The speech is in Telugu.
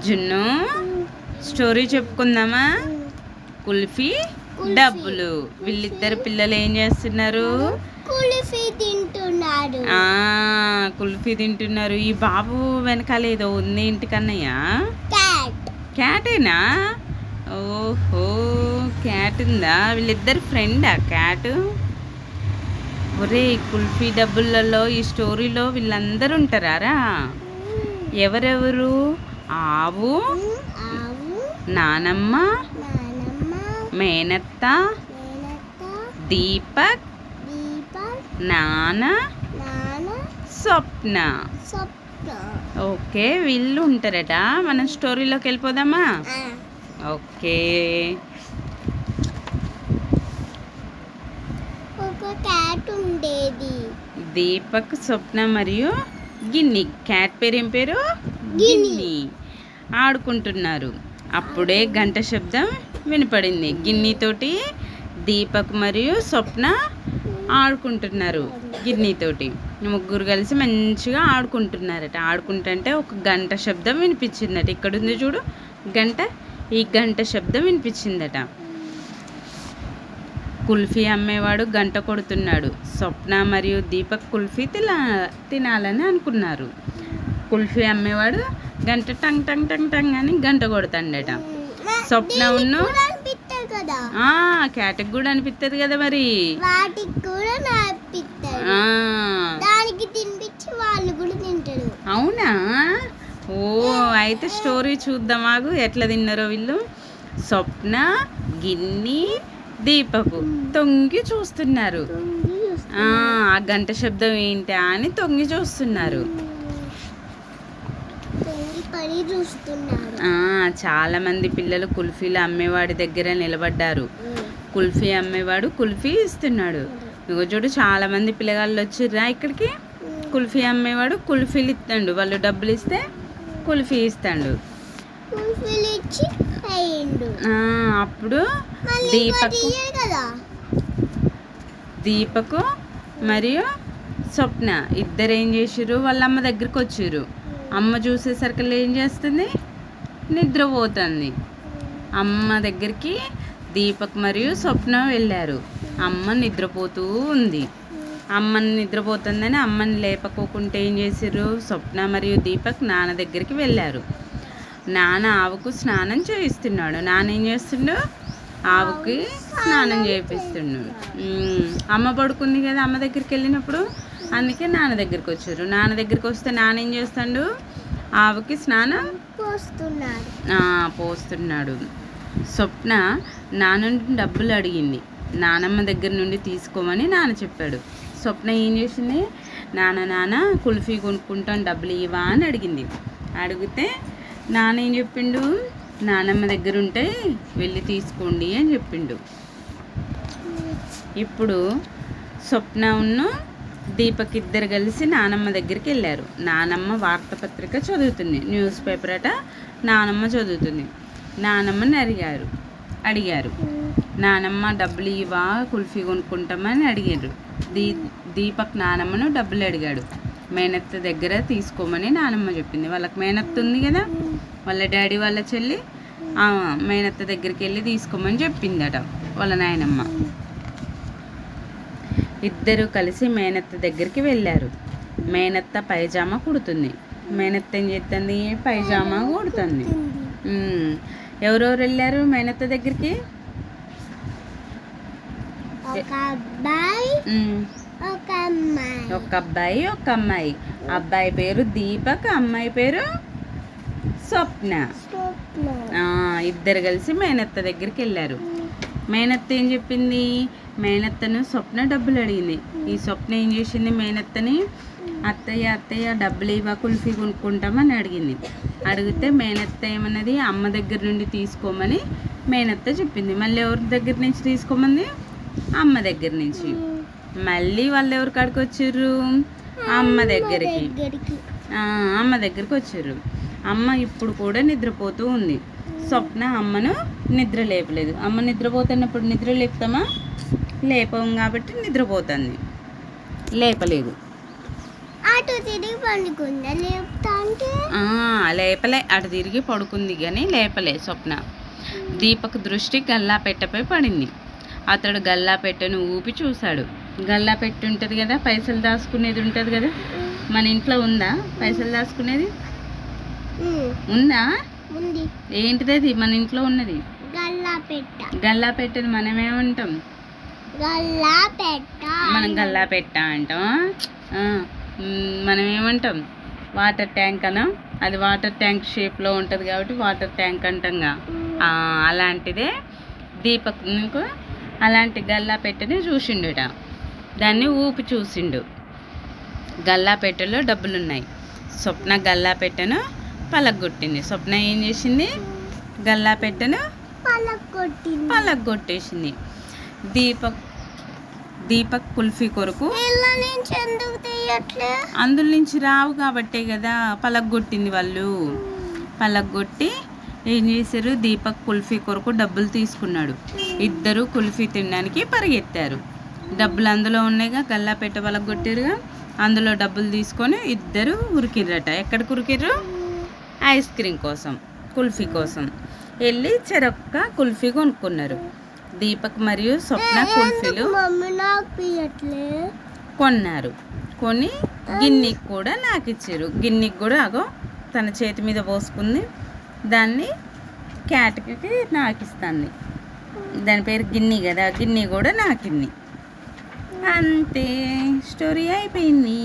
జున్ను స్టోరీ చెప్పుకుందామా? కుల్ఫీ డబ్బులు. వీళ్ళిద్దరు పిల్లలు ఏం చేస్తున్నారు? కుల్ఫీ తింటున్నారు. కుల్ఫీ తింటున్నారు. ఈ బాబు వెనకాల ఏదో ఉంది ఇంటికన్నయ్య. క్యాటేనా? ఓహో, క్యాట్ ఉందా? వీళ్ళిద్దరు ఫ్రెండా క్యాట్? ఒరే, కుల్ఫీ డబ్బులలో ఈ స్టోరీలో వీళ్ళందరూ ఉంటారా? ఎవరెవరు? ఆవు, నానమ్మ, మేనత్త, దీపక్, నాన్న, స్వప్న. ఓకే, వీళ్ళు ఉంటారట. మనం స్టోరీలోకి వెళ్ళిపోదామా? ఓకే. ఒక క్యాట్ ఉండేది. దీపక్, స్వప్న మరియు గిన్ని. క్యాట్ పేరు ఏం పేరు? గిన్ని. ఆడుకుంటున్నారు. అప్పుడే గంట శబ్దం వినపడింది. గిన్నీతోటి దీపక్ మరియు స్వప్న ఆడుకుంటున్నారు. గిన్నీతోటి ముగ్గురు కలిసి మంచిగా ఆడుకుంటున్నారట. ఆడుకుంటుంటే ఒక గంట శబ్దం వినిపించిందట. ఇక్కడ ఉంది చూడు గంట. ఈ గంట శబ్దం వినిపించిందట. కుల్ఫీ అమ్మేవాడు గంట కొడుతున్నాడు. స్వప్న మరియు దీపక్ కుల్ఫీ తినాలని అనుకున్నారు. కుల్ఫీ అమ్మేవాడు గంట టంగ్ టంగ్ టంగ్ టంగ్ అని గంట కొడుతాడట. స్వప్న ఉన్ను క్యాట్కి కూడా అనిపిస్తుంది కదా, మరి అవునా? ఓ, అయితే స్టోరీ చూద్దామాగు ఎట్లా తిన్నారో వీళ్ళు. స్వప్న, గిన్ని, దీపకు తొంగి చూస్తున్నారు. ఆ గంట శబ్దం ఏంటా అని తొంగి చూస్తున్నారు. చాలా మంది పిల్లలు కుల్ఫీలు అమ్మేవాడి దగ్గర నిలబడ్డారు. కుల్ఫీ అమ్మేవాడు కుల్ఫీ ఇస్తున్నాడు. ఇగో చూడు, చాలా మంది పిల్లగాళ్ళు వచ్చిర్రా ఇక్కడికి. కుల్ఫీ అమ్మేవాడు కుల్ఫీలు ఇస్తాడు. వాళ్ళు డబ్బులు ఇస్తే కుల్ఫీ ఇస్తాడు. అప్పుడు దీపకు మరియు స్వప్న ఇద్దరు ఏం చేసిర్రు? వాళ్ళ అమ్మ దగ్గరికి వచ్చిర్రు. అమ్మ చూసేసరికి ఏం చేస్తుంది? నిద్రపోతుంది. అమ్మ దగ్గరికి దీపక్ మరియు స్వప్న వెళ్ళారు. అమ్మ నిద్రపోతూ ఉంది. అమ్మని నిద్రపోతుందని అమ్మని లేపకోకుంటే ఏం చేసిర్రు? స్వప్న మరియు దీపక్ నాన్న దగ్గరికి వెళ్ళారు. నాన్న ఆవుకు స్నానం చేయిస్తున్నాడు. నాన్న ఏం చేస్తుండు? ఆవుకి స్నానం చేయిస్తున్నాడు. అమ్మ పడుకుంది కదా అమ్మ దగ్గరికి వెళ్ళినప్పుడు, అందుకే నాన్న దగ్గరికి వచ్చారు. నాన్న దగ్గరికి వస్తే నాన్న ఏం చేస్తాడు? ఆవుకి స్నానం పోస్తున్నాడు. స్వప్న నాన్న నుండి డబ్బులు అడిగింది. నానమ్మ దగ్గర నుండి తీసుకోమని నాన్న చెప్పాడు. స్వప్న ఏం చేసింది? నాన్న కుల్ఫీ కొనుక్కుంటాను, డబ్బులు ఇవ్వా అని అడిగింది. అడిగితే నాన్న ఏం చెప్పిండు? నానమ్మ దగ్గర ఉంటే వెళ్ళి తీసుకోండి అని చెప్పిండు. ఇప్పుడు స్వప్న ఉన్ను దీపక్ ఇద్దరు కలిసి నానమ్మ దగ్గరికి వెళ్ళారు. నానమ్మ వార్తాపత్రిక చదువుతుంది, న్యూస్ పేపర్ అట. నానమ్మ చదువుతుంది. నానమ్మని అడిగారు. నానమ్మ డబ్బులు ఇవ్వా, కుల్ఫీ కొనుక్కుంటామని అడిగారు. దీపక్ నానమ్మను డబ్బులు అడిగాడు. మేనత్త దగ్గర తీసుకోమని నానమ్మ చెప్పింది. వాళ్ళకి మేనత్త ఉంది కదా, వాళ్ళ డాడీ వాళ్ళ చెల్లి. మేనత్త దగ్గరికి వెళ్ళి తీసుకోమని చెప్పిందట వాళ్ళ నాయనమ్మ. ఇద్దరు కలిసి మేనత్త దగ్గరికి వెళ్ళారు. మేనత్త పైజామా కుడుతుంది. మేనత్త ఏం చేస్తుంది? పైజామా కుడుతుంది. ఎవరెవరు వెళ్ళారు మేనత్త దగ్గరికి? ఒక అబ్బాయి ఒక అమ్మాయి. అబ్బాయి పేరు దీపక్, అమ్మాయి పేరు స్వప్న. ఇద్దరు కలిసి మేనత్త దగ్గరికి వెళ్ళారు. మేనత్త ఏం చెప్పింది? మేనత్తను స్వప్న డబ్బులు అడిగింది. ఈ స్వప్న ఏం చేసింది? మేనత్తని అత్తయ్య డబ్బులు ఇవ్వ, కుల్ఫీ కొనుక్కుంటామని అడిగింది. అడిగితే మేనత్త ఏమన్నది? అమ్మ దగ్గర నుండి తీసుకోమని మేనత్త చెప్పింది. మళ్ళీ ఎవరి దగ్గర నుంచి తీసుకోమంది? అమ్మ దగ్గర నుంచి. మళ్ళీ వాళ్ళు ఎవరి కాడికి వచ్చిర్రు? అమ్మ దగ్గరికి వచ్చారు. అమ్మ ఇప్పుడు కూడా నిద్రపోతూ ఉంది. స్వప్న అమ్మను నిద్ర లేపలేదు. అమ్మ నిద్రపోతున్నప్పుడు నిద్ర లేపుతామా? లేపం కాబట్టి నిద్రపోతుంది. లేపలేదు. లేపలే, అటు తిరిగి పడుకుంది కానీ లేపలే స్వప్న. దీపక్ దృష్టి గల్లా పెట్టపై పడింది. అతడు గల్లా పెట్టెను ఊపి చూశాడు. గల్లా పెట్టి ఉంటుంది కదా, పైసలు దాచుకునేది ఉంటుంది కదా, మన ఇంట్లో ఉందా పైసలు దాచుకునేది? ఉందా? ఏంటిది అది మన ఇంట్లో ఉన్నది? గల్లా పెట్టని మనమేమంటాం? మనం గల్లా పెట్ట అంటాం. మనం ఏమంటాం? వాటర్ ట్యాంక్ అనా? అది వాటర్ ట్యాంక్ షేప్లో ఉంటుంది కాబట్టి వాటర్ ట్యాంక్ అంటాంగా. అలాంటిదే దీపక్ అలాంటి గల్లా పెట్టని చూసిండుట. దాన్ని ఊపి చూసిండు. గల్లా పెట్టెలో డబ్బులున్నాయి. స్వప్న గల్లా పెట్టెను పలగొట్టింది. స్వప్న ఏం చేసింది? గల్లా పెట్టెను పలగొట్టేసింది. దీపక్ కుల్ఫీ కొరకు అందులో నుంచి రావు కాబట్టే కదా పలగొట్టింది. వాళ్ళు పలగొట్టి ఏం చేశారు? దీపక్ కుల్ఫీ కొరకు డబ్బులు తీసుకున్నాడు. ఇద్దరు కుల్ఫీ తినడానికి పరిగెత్తారు. డబ్బులు అందులో ఉన్నాయిగా, గల్లా పెట్టె పలగొట్టారుగా, అందులో డబ్బులు తీసుకొని ఇద్దరు ఉరికిర్రట. ఎక్కడికి ఉరికిర్రు? ఐస్ క్రీమ్ కోసం, కుల్ఫీ కోసం వెళ్ళి చెరొక్క కుల్ఫీ కొనుక్కున్నారు. దీపక్ మరియు స్వప్న కుల్ఫీలు కొన్నారు. కొని గిన్నెకి కూడా నాకు ఇచ్చారు. గిన్నెకి కూడా అగో తన చేతి మీద పోసుకుంది. దాన్ని క్యాట్కి నాకిస్తుంది. దాని పేరు గిన్నె కదా, గిన్నె కూడా నాకింది. అంతే, స్టోరీ అయిపోయింది.